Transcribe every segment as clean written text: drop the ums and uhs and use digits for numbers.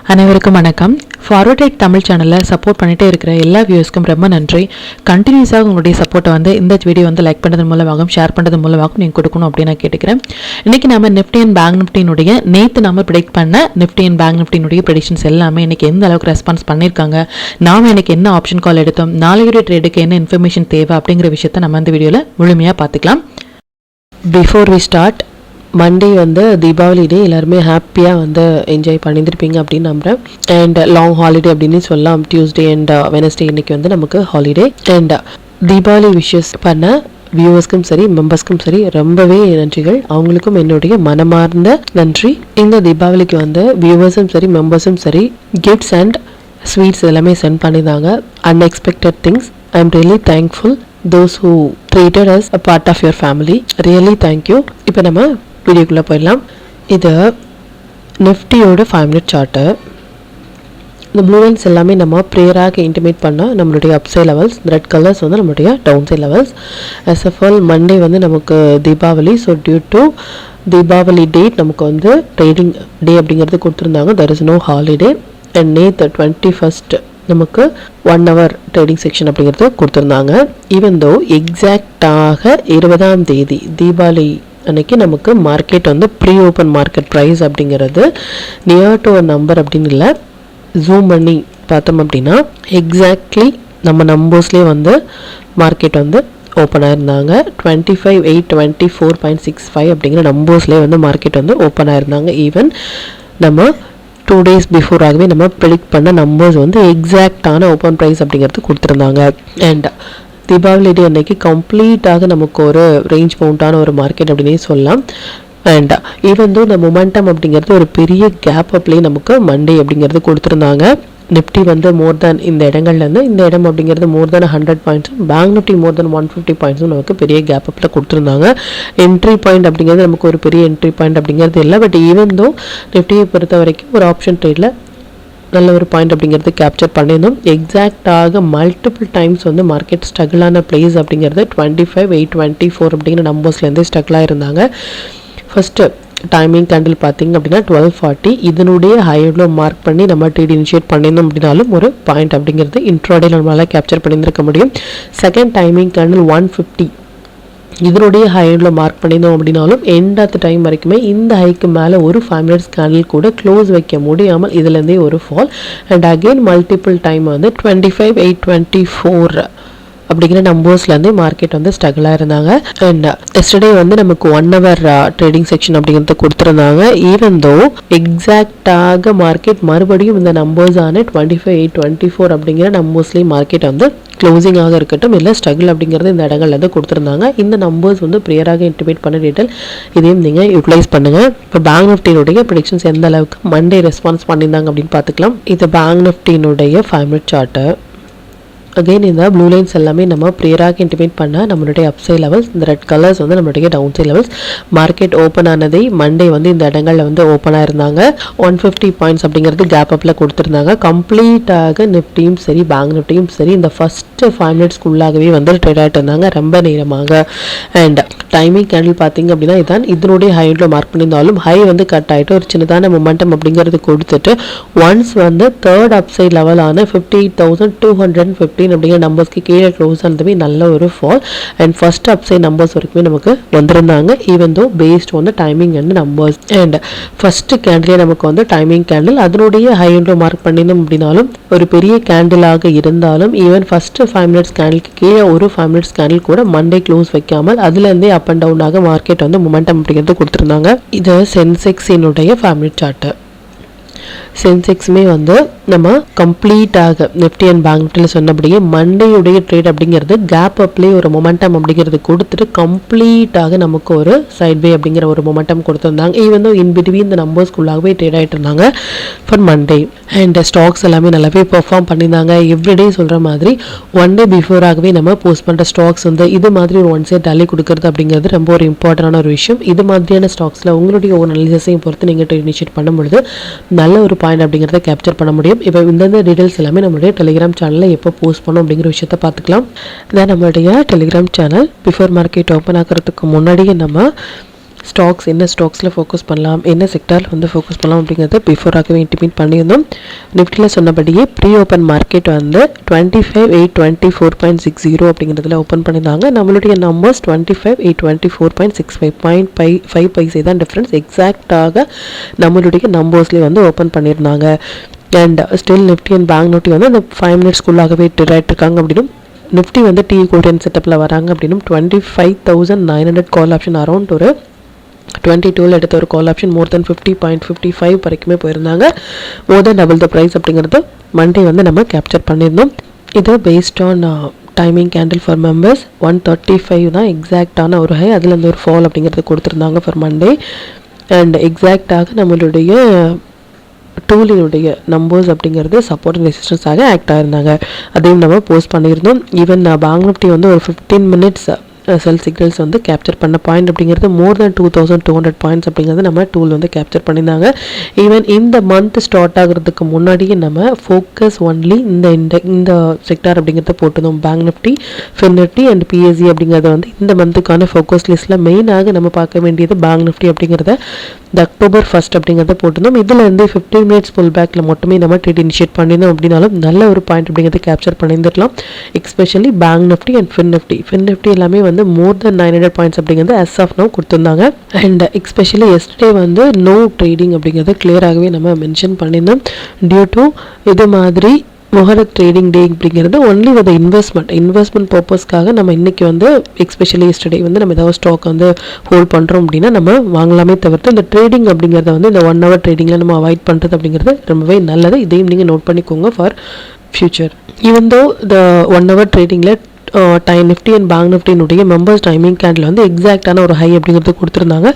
அனைவருக்கும் வணக்கம். ஃபார்வர்ட் தமிழ் சேனலில் சப்போர்ட் பண்ணிகிட்டே இருக்கிற எல்லா வியூஸ்க்கும் ரொம்ப நன்றி. கண்டினியூஸாக உங்களுடைய சப்போர்ட்டை இந்த வீடியோ லைக் பண்ணுறது மூலமாகவும் ஷேர் பண்ணுறது மூலமாகவும் நீங்கள் கொடுக்கணும் அப்படின்னு நான் கேட்டுக்கிறேன். இன்றைக்கி நம்ம நிஃப்டி அண்ட் பேங்க் நிஃப்டினுடைய நேற்று நம்ம ப்ரெடிக்ட் பண்ண நிஃப்டி அண்ட் பேங்க் நிஃப்டினுடைய ப்ரெடிக்ஷன்ஸ் எல்லாமே இன்றைக்கி எந்த அளவுக்கு ரெஸ்பான்ஸ் பண்ணியிருக்காங்க, நாம் இன்றைக்கி என்ன ஆப்ஷன் கால் எடுத்தோம், நாளையுடைய ட்ரேடுக்கு என்ன இன்ஃபர்மேஷன் தேவை அப்படிங்கிற விஷயத்தை நம்ம இந்த வீடியோவில் முழுமையாக பார்த்துக்கலாம். Before we start, Monday Deepavali day எல்லாருமே ஹாப்பியாக என்ஜாய் பண்ணியிருப்பீங்க அப்படின்னு நம்புகிறேன். அண்ட் லாங் ஹாலிடே அப்படின்னு சொல்லலாம். டியூஸ்டே அண்ட் வெனஸ்டே இன்னைக்கு நமக்கு ஹாலிடே. அண்ட் தீபாவளி விஷஸ் பண்ண வியூவர்ஸ்க்கும் சரி மெம்பர்ஸ்க்கும் சரி ரொம்பவே நன்றிகள். அவங்களுக்கும் என்னுடைய மனமார்ந்த நன்றி. இந்த தீபாவளிக்கு வியூவர்ஸும் சரி மெம்பர்ஸும் சரி கிஃப்ட்ஸ் அண்ட் ஸ்வீட்ஸ் எல்லாமே சென்ட் பண்ணியிருந்தாங்க. Unexpected things. I am really thankful those who treated us a part of your family. Really thank you. இப்போ நம்ம வீடியோக்குள்ளே போயிடலாம். இது நிஃப்டியோட 5 minute சார்ட்டு. இந்த ப்ளூ லைன்ஸ் எல்லாமே நம்ம ப்ரேயராக இன்டிமேட் பண்ணால் நம்மளுடைய அப்சைட் லெவல்ஸ், ரெட் கலர்ஸ் நம்மளுடைய down side levels. as of all Monday நமக்கு Deepavali. So due to Deepavali date நமக்கு ட்ரேடிங் டே அப்படிங்கிறது கொடுத்துருந்தாங்க. there is no holiday. And நேற்று 21st நமக்கு 1 hour ட்ரேடிங் செக்ஷன் அப்படிங்கிறது கொடுத்துருந்தாங்க. ஈவன் தோ எக்ஸாக்டாக 20ஆம் தேதி தீபாவளி அன்னைக்கு நமக்கு market pre open market price அப்படிங்கிறது நியர் டு அ நம்பர் அப்படின்னு இல்லை, ஜூம் பண்ணி பார்த்தோம் அப்படின்னா எக்ஸாக்ட்லி நம்ம நம்பர்ஸ்லேயே மார்க்கெட் ஓப்பன் ஆயிருந்தாங்க. 25,824.65 அப்படிங்கிற நம்பர்ஸ்லேயே மார்க்கெட் ஓப்பன் ஆயிருந்தாங்க. ஈவன் நம்ம 2 days பிஃபோராகவே நம்ம ப்ரெடிக்ட் பண்ண நம்பர்ஸ் எக்ஸாக்டான ஓப்பன் ப்ரைஸ் அப்படிங்கிறது கொடுத்துருந்தாங்க. அண்ட் தீபாவளி டே அன்னைக்கு கம்ப்ளீட்டாக நமக்கு ஒரு ரேஞ்ச் பவுண்டான ஒரு மார்க்கெட் அப்படின்னே சொல்லலாம். அண்ட் ஈவன் தோ இந்த மொமெண்டம் அப்படிங்கிறது ஒரு பெரிய கேப் அப்லேயே நமக்கு மண்டே அப்படிங்கிறது கொடுத்துருந்தாங்க. நிஃப்டி மோர் தேன் இந்த இடங்கள்லேருந்து இந்த இடம் அப்படிங்கிறது மோர் தேன் 100 பாயிண்ட்ஸும், பேங்க் நிஃப்டி மோர் தேன் 150 பாயிண்ட்ஸும் நமக்கு பெரிய கேப் அப்பில் கொடுத்துருந்தாங்க. என்ட்ரி பாயிண்ட் அப்படிங்கிறது நமக்கு ஒரு பெரிய என்ட்ரி பாயிண்ட் அப்படிங்கிறது இல்லை. பட் ஈவன் தோ நிஃப்டியை பொறுத்த வரைக்கும் ஒரு ஆப்ஷன் ட்ரேடில் நல்ல ஒரு பாயிண்ட் அப்படிங்கிறது கேப்சர் பண்ணியிருந்தோம். எக்ஸாக்டாக மல்டிபிள் டைம்ஸ் மார்க்கெட் ஸ்ட்ரகிளான பிளேஸ் அப்படிங்கிறது 25,824 அப்படிங்கிற நம்பர்ஸ்லேருந்தே ஸ்ட்ரகிளாக இருந்தாங்க. ஃபஸ்ட்டு டைமிங் கேண்டில் பார்த்திங்க அப்படின்னா 1240 இதனுடைய ஹைலோ மார்க் பண்ணி நம்ம ட்ரேட் இனிஷியேட் பண்ணியிருந்தோம் அப்படின்னாலும் ஒரு பாயிண்ட் அப்படிங்கிறது இன்ட்ராடேல நம்மளால் கேப்சர் பண்ணியிருக்க முடியும். செகண்ட் டைமிங் கேண்டில் 150 இதனுடைய ஹையில் மார்க் பண்ணியிருந்தோம் அப்படின்னாலும் எண்ட் ஆஃப் த டைம் வரைக்குமே இந்த ஹைக்கு மேலே ஒரு 5 minutes கேண்டில் கூட க்ளோஸ் வைக்க முடியாமல் இதுலேருந்தே ஒரு fall. And again multiple time 25,824 அப்படிங்கிற நம்பர்ஸ்லேருந்தே மார்க்கெட் ஸ்ட்ரகிளாக இருந்தாங்க. அண்ட் எஸ்டர்டே நமக்கு 1 hour ட்ரேடிங் செக்ஷன் அப்படிங்கிறது கொடுத்துருந்தாங்க. ஈவன் தோ எக்ஸாக்டாக மார்க்கெட் மறுபடியும் இந்த நம்பர்ஸான 25,824 அப்படிங்கிற நம்பர்ஸ்லேயே மார்க்கெட் க்ளோசிங்காக இருக்கட்டும் இல்லை ஸ்ட்ரகிள் அப்படிங்கிறது இந்த இடங்கள்லேருந்து கொடுத்துருந்தாங்க. இந்த நம்பர்ஸ் ப்ரியராக இன்டிமேட் பண்ண டீட்டெயில் இதையும் நீங்கள் யூட்டிலைஸ் பண்ணுங்கள். இப்போ பேங்க் நிஃப்டினுடைய ப்ரெடிக்ஷன்ஸ் எந்த அளவுக்கு மண்டே ரெஸ்பான்ஸ் பண்ணியிருந்தாங்க அப்படின்னு பார்த்துக்கலாம். இது பேங்க் நிஃப்டினுடைய 5 minute சார்ட்டு. அகெயின் இந்த ப்ளூ லைன்ஸ் எல்லாமே நம்ம ப்ரியராக இன்டிமேட் பண்ணால் நம்மளுடைய அப்சைட் லெவல்ஸ், இந்த ரெட் கலர்ஸ் நம்மளுடைய down side levels. Market open ஆனதை மண்டே இந்த இடங்களில் ஓப்பனாக இருந்தாங்க. 150 பாயிண்ட்ஸ் அப்படிங்கிறது கேப் அப்பில் கொடுத்துருந்தாங்க. கம்ப்ளீட்டாக நிஃப்டியும் சரி பேங்க் நிஃப்டியும் சரி இந்த ஃபஸ்ட்டு 5 minutesக்குள்ளாகவே ட்ரேட் ஆகிட்டு இருந்தாங்க ரொம்ப நேரமாக. அண்ட் டைமிங் கேண்டில் பார்த்திங்க அப்படின்னா இதான் இதனுடைய ஹையில் மார்க் பண்ணியிருந்தாலும் ஹை கட் ஆகிட்டு ஒரு சின்னதான மொமெண்டம் அப்படிங்கிறது கொடுத்துட்டு ஒன்ஸ் தேர்ட் அப்சைட் லெவலான 58,215 அப்படிங்கிற நம்பர்ஸ்க்கு கீழே க்ளோஸ் ஆனதுமே நல்ல ஒரு fall. And first upside numbers வரைக்குமே நமக்கு வந்திருந்தாங்க. Even though based timing and numbers. And first கேண்டிலே நமக்கு டைமிங் கேண்டில் அதனுடைய ஹையில் மார்க் பண்ணியிருந்தோம் அப்படின்னாலும் ஒரு பெரிய கேண்டிலாக இருந்தாலும் ஈவன் ஃபர்ஸ்ட் 5 minutes கேண்டிலுக்கு கீழே ஒரு 5 minutes கேண்டில் கூட மண்டே க்ளோஸ் வைக்காமல் அதுலேருந்தே அப் அண்ட் டவுனாக மார்க்கெட் மொமெண்டம் அப்படிங்கிறது கொடுத்துருந்தாங்க. இது சென்செக்ஸினுடைய 5 minute சார்ட்டு. சென்செக்ஸுமே நம்ம கம்ப்ளீட்டாக நிஃப்டி அண்ட் பேங்க் நிஃப்டியில் சொன்னபடியே மண்டேயுடைய ட்ரேட் அப்படிங்கிறது கேப் அப்லேயே ஒரு மொமெண்டம் அப்படிங்கிறது கொடுத்துட்டு கம்ப்ளீட்டாக நமக்கு ஒரு சைட் வே அப்படிங்கிற ஒரு மொமெண்டம் கொடுத்துருந்தாங்க. ஈவன் தோ இன் பிட்வீன் இந்த நம்பர்ஸ்க்குள்ளாகவே ட்ரேட் ஆகிட்டு இருந்தாங்க ஃபார் மண்டே. அண்ட் ஸ்டாக்ஸ் எல்லாமே நல்லாவே பெர்ஃபார்ம் பண்ணியிருந்தாங்க. எவ்ரிடே சொல்கிற மாதிரி 1 day பிஃபோராகவே நம்ம போஸ்ட் பண்ணுற ஸ்டாக்ஸ் இது மாதிரி ஒரு 1 side டேலி கொடுக்கறது அப்படிங்கிறது ரொம்ப ஒரு இம்பார்ட்டண்டான ஒரு விஷயம். இது மாதிரியான ஸ்டாக்ஸில் உங்களுடைய ஒரு அனாலிசிஸையும் பொறுத்து நீங்கள் ட்ரேட் இனிஷியேட் பண்ணும்பொழுது நல்ல ஒரு பாயிண்ட் அப்படிங்கிறத கேப்சர் பண்ண முடியும். இப்போ இந்த டீடைல்ஸ் எல்லாமே நம்மளுடைய டெலிகிராம் சேனலில் எப்போ போஸ்ட் பண்ணோம் அப்படிங்கிற விஷயத்த பார்த்துக்கலாம். இதான் நம்மளுடைய Telegram channel. Before market open ஆகிறதுக்கு முன்னாடியே நம்ம ஸ்டாக்ஸ் என்ன ஸ்டாக்ஸில் ஃபோக்கஸ் பண்ணலாம், என்ன செக்டாரில் வந்து ஃபோக்கஸ் பண்ணலாம் அப்படிங்கிறத பிஃபோராகவே இன்டிமேட் பண்ணியிருந்தோம். நிஃப்டியில் சொன்னபடியே ப்ரீ ஓப்பன் மார்க்கெட் வந்து 25,824.60 அப்படிங்கிறதுல ஓப்பன் பண்ணியிருந்தாங்க. நம்மளுடைய நம்பர்ஸ் 25,824.65 5 பைசே தான் டிஃப்ரென்ஸ். எக்ஸாக்டாக நம்மளுடைய நம்பர்ஸ்லேயே வந்து ஓப்பன் பண்ணியிருந்தாங்க. And still Nifty and bank Nifty வந்து அந்த 5 மினிட்ஸ்க்குள்ளாகவே ட்ரேட் இருக்காங்க அப்படின்னும், நிஃப்டி வந்து டி கோல்டன் செட்டப்பில் வராங்க அப்படின்னும் 25,900 கால் ஆப்ஷன் அரௌண்ட் ஒரு 22 எடுத்த ஒரு கால் ஆப்ஷன் மோர் தென் 50.55 வரைக்குமே போயிருந்தாங்க. மோர் தென் டபுள் த ப்ரைஸ் அப்படிங்கிறது மண்டே வந்து நம்ம கேப்சர் பண்ணியிருந்தோம். இது based on timing candle for members 135 தான் எக்ஸாக்டான ஒரு ஹை, அதில் வந்து ஒரு ஃபால் அப்படிங்கிறது கொடுத்துருந்தாங்க ஃபார் மண்டே. அண்ட் எக்ஸாக்டாக நம்மளுடைய டூலினுடைய நம்பர்ஸ் அப்படிங்கிறது சப்போர்ட் அண்ட் ரெசிஸ்டன்ஸாக ஆக்ட் ஆகிருந்தாங்க. அதையும் நம்ம போஸ்ட் பண்ணியிருந்தோம். ஈவன் பேங்க் நிஃப்டி வந்து ஒரு 15 மினிட்ஸ் செல் சிக்னல்ஸ் வந்து கேப்சர் பண்ண பாயிண்ட் அப்படிங்கிறது மோர் தென் 2200 பாயிண்ட்ஸ் அப்படிங்கிறது நம்ம டூல் வந்து கேப்சர் பண்ணியிருந்தாங்க. ஈவன் இந்த மந்த் ஸ்டார்ட் ஆகிறதுக்கு முன்னாடியே நம்ம ஃபோக்கஸ் ஒன்லி இந்த செக்டார் அப்படிங்கிறத போட்டிருந்தோம். Bank Nifty, fin Nifty and BSc அப்படிங்கிறத வந்து இந்த மந்த்துக்கான ஃபோக்கஸ் லிஸ்ட்டில் மெயினாக நம்ம பார்க்க வேண்டியது பேங்க் நிஃப்டி அப்படிங்கிறத இந்த October 1 அப்படிங்கிறத போட்டிருந்தோம். இதில் இருந்து 15 மினிட்ஸ் புல் பேக்கில் மட்டுமே நம்ம ட்ரேட் இனிஷியேட் பண்ணியிருந்தோம் அப்படின்னாலும் நல்ல ஒரு பாயிண்ட் அப்படிங்கிறத கேப்சர் பண்ணியிருந்துருக்கலாம். Especially bank Nifty and fin Nifty எல்லாமே வந்து மோர் தென் 900 பாயிண்ட்ஸ் அப்படிங்கிறது as of now கொடுத்துருந்தாங்க. அண்ட் எஸ்பெஷலி எஸ்டே வந்து நோ ட்ரேடிங் அப்படிங்கிறத கிளியராகவே நம்ம மென்ஷன் பண்ணியிருந்தோம். டியூ டு இது மாதிரி முகரத் ட்ரேடிங் டே அப்படிங்கிறது ஒன்லி வித் இன்வெஸ்ட்மெண்ட் பர்பஸ்க்காக நம்ம இன்றைக்கி வந்து எஸ்பெஷலி எஸ்டே வந்து நம்ம ஏதாவது ஸ்டாக் வந்து ஹோல்ட் பண்ணுறோம் அப்படின்னா நம்ம வாங்கலாமே தவிர்த்து இந்த ட்ரேடிங் அப்படிங்கிறத வந்து இந்த 1 hour ட்ரேடிங்கில் நம்ம அவாய்ட் பண்ணுறது அப்படிங்கிறது ரொம்பவே நல்லது. இதையும் நீங்கள் நோட் பண்ணிக்கோங்க ஃபார் ஃபியூச்சர். ஈவன் தோ இந்த 1 hour ட்ரேடிங்கில் நிஃப்டி அண்ட் பேங்க் நிஃப்டினுடைய மெம்பர்ஸ் டைமிங் கேண்டில் வந்து எக்ஸாக்டான ஒரு ஹை அப்படிங்கிறது கொடுத்துருந்தாங்க.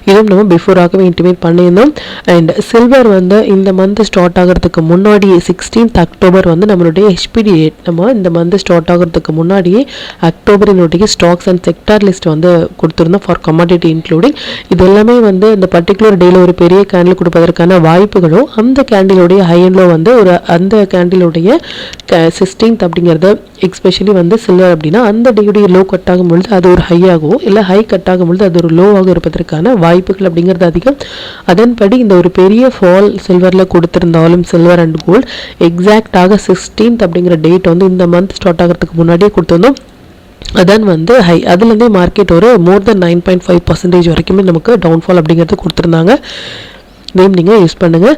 இதுவும் நம்ம பிஃபோராகவே இன்டிமேட் பண்ணியிருந்தோம். அண்ட் சில்வர் வந்து இந்த மந்த் ஸ்டார்ட் ஆகிறதுக்கு முன்னாடியே 16th October வந்து நம்மளுடைய HPD நம்ம இந்த மந்த் ஸ்டார்ட் ஆகிறதுக்கு முன்னாடியே அக்டோபரினுடைய ஸ்டாக்ஸ் அண்ட் செக்டார் லிஸ்ட் வந்து கொடுத்துருந்தோம் ஃபார் கமாடிட்டி இன்க்ளூடிங். இது எல்லாமே வந்து இந்த பர்டிகுலர் டேல ஒரு பெரிய கேண்டில் கொடுப்பதற்கான வாய்ப்புகளும் அந்த கேண்டிலுடைய ஹை அண்ட் லோ வந்து ஒரு அந்த கேண்டிலுடைய 16th அப்படிங்கிறது எஸ்பெஷலி வந்து சில்வர் அப்படின்னா அந்த டேயுடைய லோ கட் ஆகும் பொழுது அது ஒரு ஹை ஆகும், இல்லை ஹை கட் ஆகும் பொழுது அது ஒரு லோவாக இருப்பதற்கான வாய்ப்புகள் அப்படிங்கிறது அதிகம். அதன்படி இந்த ஒரு பெரிய ஃபால் சில்வரில் கொடுத்திருந்தாலும் சில்வர் அண்ட் கோல்டு எக்ஸாக்டாக 16th அப்படிங்கிற டேட் வந்து இந்த மந்த் ஸ்டார்ட் ஆகிறதுக்கு முன்னாடியே கொடுத்துருந்தோம். அதான் வந்து ஹை, அதுலேருந்தே மார்க்கெட் ஒரு மோர் தென் 9.5% வரைக்குமே நமக்கு டவுன்ஃபால் அப்படிங்கிறது கொடுத்துருந்தாங்க. இதையும் நீங்கள் யூஸ் பண்ணுங்கள்.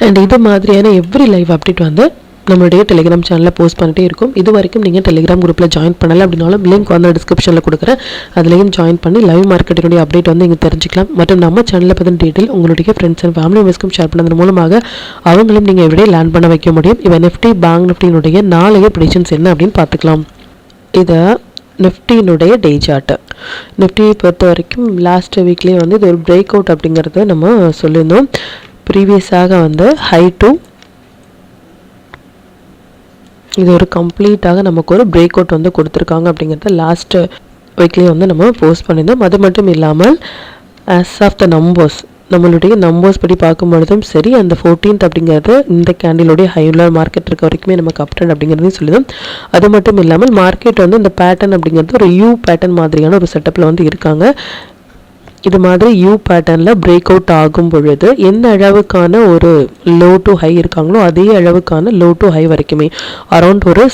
அண்ட் இது மாதிரியான எவ்ரி லைவ் அப்டேட் வந்து நம்மளுடைய டெலிகிராம் சேனலில் போஸ்ட் பண்ணிட்டே இருக்கும். இது வரைக்கும் நீங்கள் டெலிகிராம் குரூப்பில் ஜாயின் பண்ணலை அப்படின்னாலும் லிங்க் வந்து டிஸ்கிரிப்ஷனில் கொடுக்குறேன், அதுலேயும் ஜாயின் பண்ணி லைவ் மார்க்கெட்டினுடைய அப்டேட் வந்து இங்கே தெரிஞ்சிக்கலாம். மற்றும் நம்ம சேனலில் பற்றின டீட்டெயில் உங்களுடைய ஃப்ரெண்ட்ஸ் அண்ட் ஃபேமிலி மெம்பர்ஸ்க்கும் ஷேர் பண்ணதன் மூலமாக அவங்களும் நீங்கள் எவ்வளோ லேர்ன் பண்ண வைக்க முடியும். இவன் நிஃப்டி பேங்க் நிஃப்டினுடைய நாளைய ப்ரெடிக்ஷன்ஸ் என்ன அப்படின்னு பார்த்துக்கலாம். இதை நிஃப்டியினுடைய டே சார்ட்டு. நிஃப்டியை பொறுத்த வரைக்கும் லாஸ்ட் வீக்லேயே வந்து இது ஒரு பிரேக் அவுட் அப்படிங்கிறத நம்ம சொல்லியிருந்தோம். ப்ரீவியஸாக வந்து ஹை டு இது ஒரு கம்ப்ளீட்டாக நமக்கு ஒரு பிரேக் அவுட் வந்து கொடுத்துருக்காங்க அப்படிங்கிறத லாஸ்ட் வீக்லேயே வந்து நம்ம போஸ்ட் பண்ணியிருந்தோம். அது மட்டும் இல்லாமல் ஆஸ் ஆஃப் த நம்பர்ஸ் நம்மளுடைய நம்பர்ஸ் படி பார்க்கும்பொழுதும் சரி, அந்த 14th அப்படிங்கிறது இந்த கேண்டிலுடைய ஹைலர் மார்க்கெட் இருக்க வரைக்குமே நமக்கு அப்டெண்ட் அப்படிங்கிறதையும் சொல்லிடும். அது மட்டும் இல்லாமல் மார்க்கெட் வந்து இந்த பேட்டர்ன் அப்படிங்கிறது ஒரு யூ பேட்டர்ன் மாதிரியான ஒரு செட்டப்பில் வந்து இருக்காங்க. இது மாதிரி யூ பேட்டர்னில் பிரேக் அவுட் ஆகும் பொழுது எந்த அளவுக்கான ஒரு லோ டு ஹை இருக்காங்களோ அதே அளவுக்கான லோ டு ஹை வரைக்குமே அரௌண்ட் ஒரு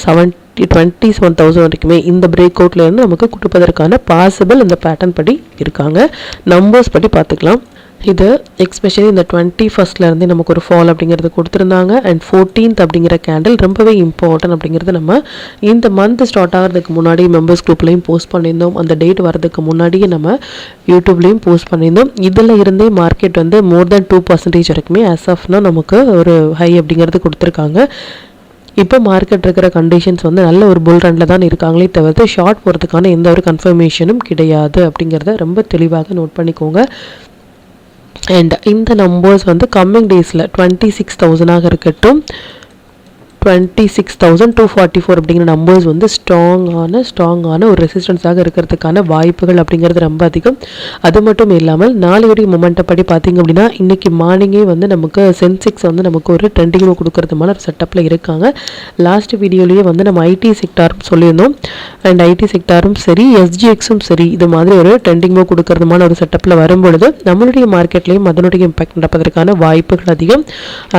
27,000 வரைக்குமே இந்த பிரேக் அவுட்லேருந்து நமக்கு கொடுப்பதற்கான பாசிபிள் இந்த பேட்டர்ன் படி இருக்காங்க. நம்பர்ஸ் படி பார்த்துக்கலாம். இது எஸ்பெஷலி இந்த 21st நமக்கு ஒரு ஃபால் அப்படிங்கிறது கொடுத்துருந்தாங்க. அண்ட் 14th அப்படிங்கிற கேண்டில் ரொம்பவே இம்பார்ட்டன்ட் அப்படிங்கிறது நம்ம இந்த மந்த் ஸ்டார்ட் ஆகிறதுக்கு முன்னாடி மெம்பர்ஸ் குரூப்லையும் போஸ்ட் பண்ணியிருந்தோம். அந்த டேட் வரதுக்கு முன்னாடியே நம்ம யூடியூப்லேயும் போஸ்ட் பண்ணியிருந்தோம். இதில் இருந்தே மார்க்கெட் வந்து மோர் தென் 2% வரைக்குமே ஆஸ் ஆஃப்னா நமக்கு ஒரு ஹை அப்படிங்கிறது கொடுத்துருக்காங்க. இப்போ மார்க்கெட் இருக்கிற கண்டிஷன்ஸ் வந்து நல்ல ஒரு புல் ரனில் தான் இருக்காங்களே தவிர்த்து ஷார்ட் போகிறதுக்கான எந்த ஒரு கன்ஃபர்மேஷனும் கிடையாது அப்படிங்கிறத ரொம்ப தெளிவாக நோட் பண்ணிக்கோங்க. அண்ட் இந்த நம்பர்ஸ் வந்து கம்மிங் டேஸில் 26,000 இருக்கட்டும், 26,244 அப்படிங்கிற நம்பர்ஸ் வந்து ஸ்ட்ராங்கான ஒரு ரெசிஸ்டன்ஸாக இருக்கிறதுக்கான வாய்ப்புகள் அப்படிங்கிறது ரொம்ப அதிகம். அது மட்டும் இல்லாமல் நாளையுடைய மொமெண்டம் படி பார்த்தீங்க அப்படின்னா இன்றைக்கி மார்னிங்கே வந்து நமக்கு சென்செக்ஸ் வந்து நமக்கு ஒரு ட்ரெண்டிங் கொடுக்கறதுமான ஒரு செட்டப்பில் இருக்காங்க. லாஸ்ட் வீடியோலேயே வந்து நம்ம ஐடி செக்டாரும் சொல்லியிருந்தோம். அண்ட் ஐடி செக்டாரும் சரி எஸ்ஜிஎக்ஸும் சரி இது மாதிரி ஒரு ட்ரெண்டிங் கொடுக்கறதுமான ஒரு செட்டப்பில் வரும்பொழுது நம்மளுடைய மார்க்கெட்லேயும் அதனுடைய இம்பாக்ட் நடப்பதற்கான வாய்ப்புகள் அதிகம்.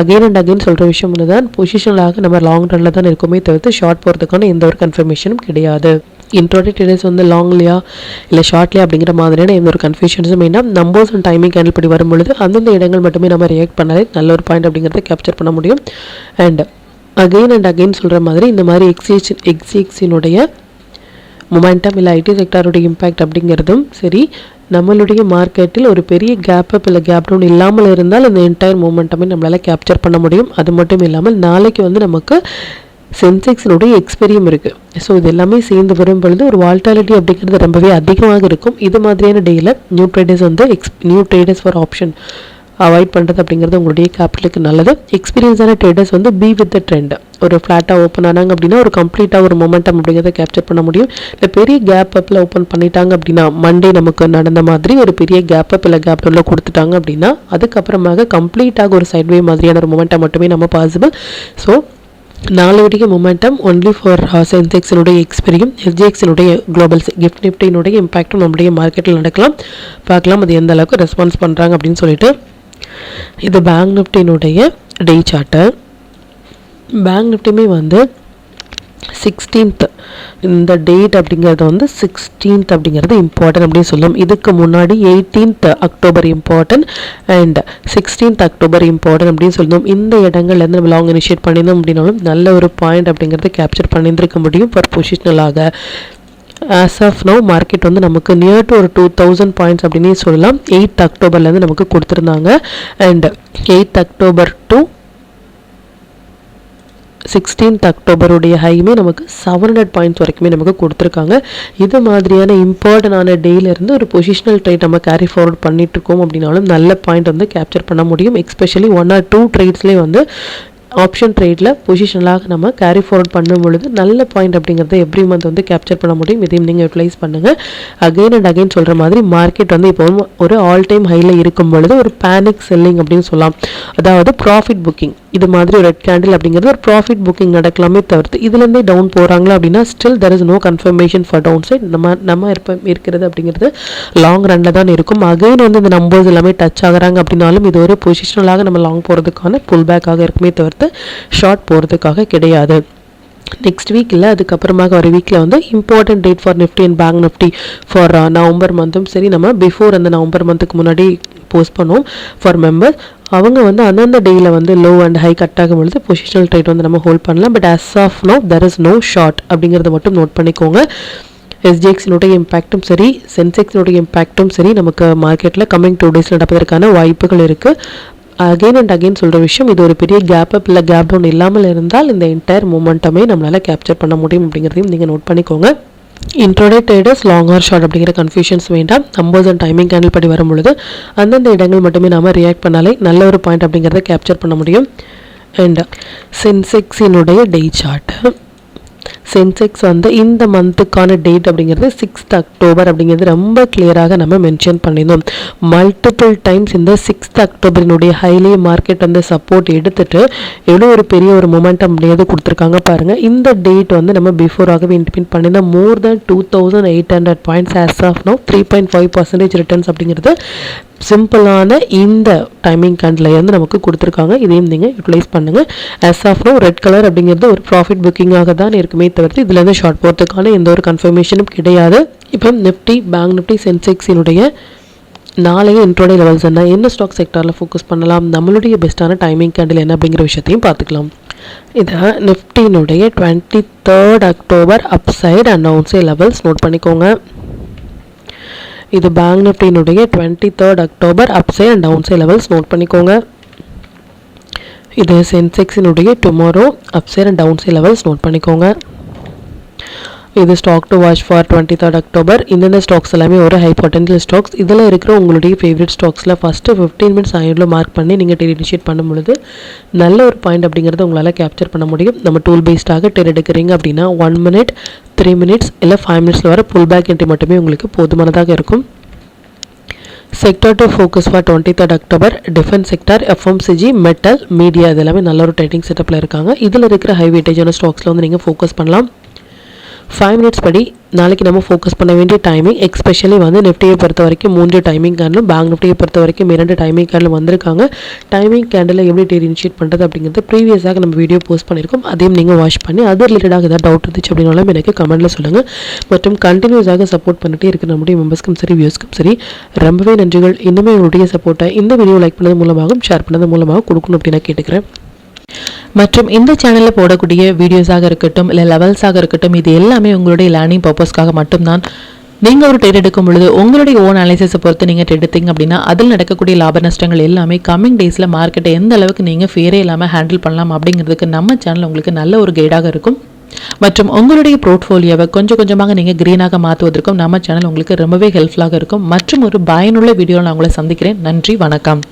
அகைன் அண்ட் அகைன் சொல்கிற விஷயம் ஒன்று தான், பொசிஷனலாக நம்ம லாங் ரனில் தான் இருக்குமே தவிர்த்து ஷார்ட் போகிறதுக்கான எந்த ஒரு கன்ஃபர்மேஷனும் கிடையாது. இன்ட்ரோடே ட்ரேடர்ஸ் வந்து லாங்லையா இல்லை ஷார்ட்லையா அப்படிங்கிற மாதிரியான எந்த ஒரு கன்ஃபியூஷன்ஸும் வேண்டாம். நம்பர்ஸ் அண்ட் டைமிங் கேண்டில் படி வரும்பொழுது அந்தந்த இடங்கள் மட்டுமே நம்ம ரியாக்ட் பண்ணாலே நல்ல ஒரு பாயிண்ட் அப்படிங்கிறத கேப்சர் பண்ண முடியும். அண்ட் அகைன் சொல்கிற மாதிரி இந்த மாதிரி எக்ஸிஎக்ஸினுடைய மொமெண்டம் இல்லை ஐடி செக்டாருடைய இம்பேக்ட் அப்படிங்கிறதும் சரி, நம்மளுடைய மார்க்கெட்டில் ஒரு பெரிய கேப் அப் இல்லை கேப் டவுன் இல்லாமல் இருந்தால் அந்த என்டையர் மூமெண்டமே நம்மளால் கேப்சர் பண்ண முடியும். அது மட்டும் இல்லாமல் நாளைக்கு வந்து நமக்கு சென்செக்ஸினுடைய எக்ஸ்பீரியம் இருக்குது. ஸோ இது எல்லாமே சேர்ந்து வரும் பொழுது ஒரு வால்டாலிட்டி அப்படிங்கிறது ரொம்பவே அதிகமாக இருக்கும். இது மாதிரியான டேயில் new traders for option avoid பண்ணுறது அப்படிங்கிறது உங்களுடைய கேபிட்டலுக்கு நல்லது. எக்ஸ்பீரியன்ஸான ட்ரேடர்ஸ் வந்து பி வித் த ட்ரெண்ட். ஒரு ஃப்ளாட்டாக ஓப்பன் ஆனாங்க அப்படின்னா ஒரு கம்ப்ளீட்டாக ஒரு மொமெண்டம் அப்படிங்கிறத கேப்சர் பண்ண முடியும். இல்லை பெரிய கேப் அப்பில் ஓப்பன் பண்ணிட்டாங்க அப்படின்னா மண்டே நமக்கு நடந்த மாதிரி ஒரு பெரிய கேப் அப் இல்லை கேப் டவுனில் கொடுத்துட்டாங்க அப்படின்னா அதுக்கப்புறமாக கம்ப்ளீட்டாக ஒரு சைட்வே மாதிரியான ஒரு மொமெண்டம் மட்டுமே நம்ம பாசிபிள். ஸோ நாளையுடைய மொமெண்டம் ஒன்லி ஃபார் சென்செக்ஸினுடைய எக்ஸ்பீரியம் எஸ்ஜிஎக்ஸினுடைய குளோபல் கிஃப்ட் நிஃப்டியினுடைய இம்பாக்டும் நம்முடைய மார்க்கெட்டில் நடக்கலாம். பார்க்கலாம் அது எந்த அளவுக்கு ரெஸ்பான்ஸ் பண்ணுறாங்க அப்படின்னு சொல்லிட்டு. இது பேங்க் நிஃப்டியினுடைய டே சார்ட்டு. பேங்க் நிஃப்டியுமே வந்து 16th இந்த டேட் அப்படிங்கிறது வந்து 16th அப்படிங்கிறது இம்பார்ட்டன்ட் அப்படின்னு சொல்லும். இதுக்கு முன்னாடி 18th October important and 16th October important அப்படின்னு சொல்லணும். இந்த இடங்கள்லேருந்து நம்ம லாங் இனிஷியேட் பண்ணியிருந்தோம் அப்படின்னாலும் நல்ல ஒரு பாயிண்ட் அப்படிங்கிறத கேப்சர் பண்ணியிருந்திருக்க முடியும் ஃபார் பொசிஷனலாக. ஆஸ் ஆஃப் நோ மார்க்கெட் வந்து நமக்கு நியர் டு ஒரு 2000 பாயிண்ட்ஸ் அப்படின்னு சொல்லலாம். 8th அக்டோபர்லேருந்து நமக்கு கொடுத்துருந்தாங்க. And 8th October to 16th அக்டோபருடைய ஹையுமே நமக்கு 700 பாயிண்ட்ஸ் வரைக்குமே நமக்கு கொடுத்துருக்காங்க. இது மாதிரியான இம்பார்ட்டண்டான டேலேருந்து ஒரு பொசிஷனல் ட்ரேட் நம்ம கேரி ஃபார்வர்ட் பண்ணிட்டு இருக்கோம் அப்படின்னாலும் நல்ல பாயிண்ட் வந்து கேப்சர் பண்ண முடியும். எஸ்பெஷலி 1 or 2 ட்ரேட்ஸ்லேயே வந்து ஆப்ஷன் ட்ரேடில் பொசிஷனலாக நம்ம கேரி ஃபார்வர்ட் பண்ணும் பொழுது நல்ல பாயிண்ட் அப்படிங்கிறத எவ்ரி மந்த் வந்து கேப்சர் பண்ண முடியும். இதையும் நீங்கள் யூட்டிலைஸ் பண்ணுங்கள். அகைன் அண்ட் அகைன் சொல்கிற மாதிரி மார்க்கெட் வந்து இப்போ ஒரு ஆல் டைம் ஹையில் இருக்கும் பொழுது ஒரு பேனிக் செல்லிங் அப்படின்னு சொல்லலாம். அதாவது ப்ராஃபிட் புக்கிங் இது மாதிரி ஒரு ரெட் கேண்டில் அப்படிங்கிறது ஒரு ப்ராஃபிட் புக்கிங் நடக்கலாமே தவிர்த்து இதுலேருந்தே டவுன் போகிறாங்களா அப்படின்னா still there is no confirmation for down side. நம்ம இருக்கிறது அப்படிங்கிறது லாங் ரனில் தான் இருக்கும். அகைன் வந்து இந்த நம்பர்ஸ் எல்லாமே டச் ஆகிறாங்க அப்படின்னாலும் இது ஒரு பொசிஷனலாக நம்ம லாங் போகிறதுக்கான புல் பேக்காக இருக்குமே தவிர்த்து ஷார்ட் போகிறதுக்காக கிடையாது. நெக்ஸ்ட் வீக் இல்லை அதுக்கப்புறமாக ஒரு வீக்கில் வந்து important date for Nifty and bank Nifty for November மந்த்தும் சரி நம்ம பிஃபோர் அந்த நவம்பர் மந்த்துக்கு முன்னாடி போஸ்ட் பண்ணுவோம் ஃபார் மெம்பர்ஸ். அவங்க வந்து அந்தந்த டேயில் வந்து லோ அண்ட் ஹை கட் ஆகும் பொழுது பொசிஷனல் ட்ரேட் வந்து நம்ம ஹோல்ட் பண்ணலாம். But as of now there is no short அப்படிங்கிறத மட்டும் நோட் பண்ணிக்கோங்க. எஸ்ஜிஎக்ஸினுடைய இம்பாக்டும் சரி சென்செக்ஸினுடைய இம்பாக்டும் சரி நமக்கு மார்க்கெட்டில் கம்மிங் 2 days நடப்பதற்கான வாய்ப்புகள் இருக்குது. அகைன் அண்ட் அகைன் சொல்கிற விஷயம் இது ஒரு பெரிய கேப் அப் இல்லை கேப் டவுன் இல்லாமல் இருந்தால் இந்த என்டையர் மூமெண்ட்டமே நம்மளால் கேப்சர் பண்ண முடியும் அப்படிங்கிறதையும் நீங்கள் நோட் பண்ணிக்கோங்க. இன்ட்ரோடே ட்ரேடர்ஸ் லாங் ஆர் ஷார்ட் அப்படிங்கிற கன்ஃபியூஷன்ஸ் வேண்டாம். நம்பர்ஸ் அண்ட் டைமிங் கேண்டில் படி வரும்பொழுது அந்தந்த இடங்கள் மட்டுமே நாம் ரியாக்ட் பண்ணாலே நல்ல ஒரு பாயிண்ட் அப்படிங்கிறத கேப்சர் பண்ண முடியும். அண்ட் சென்செக்ஸினுடைய டே சார்ட்டு. சென்செக்ஸ் வந்து இந்த மந்த்துக்கான டேட் அப்படிங்கிறது 6th அக்டோபர் அப்படிங்கிறது ரொம்ப கிளியராக நம்ம மென்ஷன் பண்ணியிருந்தோம். மல்டிபிள் டைம்ஸ் இந்த 6th அக்டோபரினுடைய ஹைலே மார்க்கெட் வந்து சப்போர்ட் எடுத்துட்டு எவ்வளோ ஒரு பெரிய ஒரு மொமெண்டம் அப்படிங்கிறது கொடுத்துருக்காங்க பாருங்கள். இந்த டேட் வந்து நம்ம பிஃபோராகவே இன்டிமேட் பண்ணியிருந்தோம். More then 2800 points as of now 3.5% returns அப்படிங்கிறது சிம்பிளான இந்த டைமிங் கேண்டில் இருந்து நமக்கு கொடுத்துருக்காங்க. இதையும் நீங்கள் யூட்டிலைஸ் பண்ணுங்கள். As of now red colour அப்படிங்கிறது ஒரு ப்ராஃபிட் புக்கிங்காக தான் இருக்குமே தவிர்த்து இதுலேருந்து ஷார்ட் போகிறதுக்கான எந்த ஒரு கன்ஃபர்மேஷனும் கிடையாது. இப்போ நிஃப்டி பேங்க் நிஃப்டி சென்செக்ஸினுடைய நாளைய இன்ட்ரோடே லெவல்ஸ் என்ன ஸ்டாக் செக்டாரில் ஃபோக்கஸ் பண்ணலாம், நம்மளுடைய பெஸ்ட்டான டைமிங் கேண்டில் என்ன அப்படிங்கிற விஷயத்தையும் பார்த்துக்கலாம். இதை நிஃப்டியினுடைய 23rd October upside and downside levels note பண்ணிக்கோங்க. இது பேங்க் நிஃப்டியினுடைய 23rd October upside and downside levels note பண்ணிக்கோங்க. இது சென்செக்ஸினுடைய tomorrow upside and downside levels note பண்ணிக்கோங்க. இது stock to watch for 23rd October. இந்த ஸ்டாக்ஸ் எல்லாமே ஒரு ஹை பொட்டன்ஷியல் ஸ்டாக்ஸ். இதில் இருக்கிற உங்களுடைய ஃபேவரட் ஸ்டாக்ஸில் ஃபஸ்ட்டு 15 மினிட்ஸ் ஆயிரம் மார்க் பண்ணி நீங்கள் ட்ரேட் இனிஷியேட் பண்ணும் பொழுது நல்ல ஒரு பாயிண்ட் அப்படிங்கிறத உங்களால் கேப்சர் பண்ண முடியும். நம்ம டூல் பேஸ்டாக ட்ரேட் எடுக்கிறீங்க அப்படின்னா 1 மினிட், 3 மினிட்ஸ் இல்லை 5 மினிட்ஸில் வர புல் பேக் என்ட்ரி மட்டுமே உங்களுக்கு போதுமானதாக இருக்கும். Sector to focus for 23rd October. Defence sector, FMCG, metal, media இது எல்லாமே நல்ல ஒரு ட்ரேடிங் செட்டப்பில் இருக்காங்க. இதில் இருக்கிற ஹை வெயிட்டேஜான ஸ்டாக்ஸில் வந்து நீங்கள் ஃபோக்கஸ் பண்ணலாம். 5 மினிட்ஸ் படி நாளைக்கு நம்ம ஃபோக்கஸ் பண்ண வேண்டிய டைமிங், எக்ஸ்பெஷலி வந்து நிஃப்டியை பொறுத்த வரைக்கும் 3 டைமிங் கேண்டிலும், பேங்க் நிஃப்டியை பொறுத்த வரைக்கும் 2 டைமிங் கேண்டிலும் வந்திருக்காங்க. டைமிங் கேண்டில் எப்படி ட்ரேட் இனிஷியேட் பண்ணுறது அப்படிங்கிறது ப்ரீவியஸாக நம்ம வீடியோ போஸ்ட் பண்ணியிருக்கோம். அதையும் நீங்கள் வாட்ச் பண்ணி அது ரிலேட்டடாக ஏதாவது டவுட் இருந்துச்சு அப்படின்னாலும் எனக்கு கமெண்ட்டில் சொல்லுங்கள். மற்றும் கண்டினியூஸாக சப்போர்ட் பண்ணிட்டே இருக்கிற நம்முடைய மெம்பர்ஸ்க்கும் சரி வியூஸ்க்கும் சரி ரொம்பவே நன்றிகள். இன்னுமே உங்களுடைய சப்போர்ட்டை இந்த வீடியோ லைக் பண்ணது மூலமாகவும் ஷேர் பண்ணது மூலமாக கொடுக்கணும் அப்படின்னு நான் கேட்டுக்கிறேன். மற்றும் இந்த சேனலில் போடக்கூடிய வீடியோஸாக இருக்கட்டும் இல்லை லெவல்ஸாக இருக்கட்டும், இது எல்லாமே உங்களுடைய லேர்னிங் பர்பஸ்க்காக மட்டும்தான். நீங்கள் ஒரு ட்ரேட் எடுக்கும் பொழுது உங்களுடைய ஓன் அனாலிசிஸை பொறுத்து நீங்கள் ட்ரேட் எடுத்தீங்க அப்படின்னா அதில் நடக்கக்கூடிய லாப நஷ்டங்கள் எல்லாமே கம்மிங் டேஸில் மார்க்கெட்டை எந்த அளவுக்கு நீங்கள் ஃபேரே இல்லாமல் ஹேண்டில் பண்ணலாம் அப்படிங்கிறதுக்கு நம்ம சேனல் உங்களுக்கு நல்ல ஒரு கைடாக இருக்கும். மற்றும் உங்களுடைய போர்ட்ஃபோலியோவை கொஞ்சம் கொஞ்சமாக நீங்கள் க்ரீனாக மாற்றுவதற்கும் நம்ம சேனல் உங்களுக்கு ரொம்பவே ஹெல்ப்ஃபுல்லாக இருக்கும். மற்றும் ஒரு பயனுள்ள வீடியோவில் நான் உங்களை சந்திக்கிறேன். நன்றி, வணக்கம்.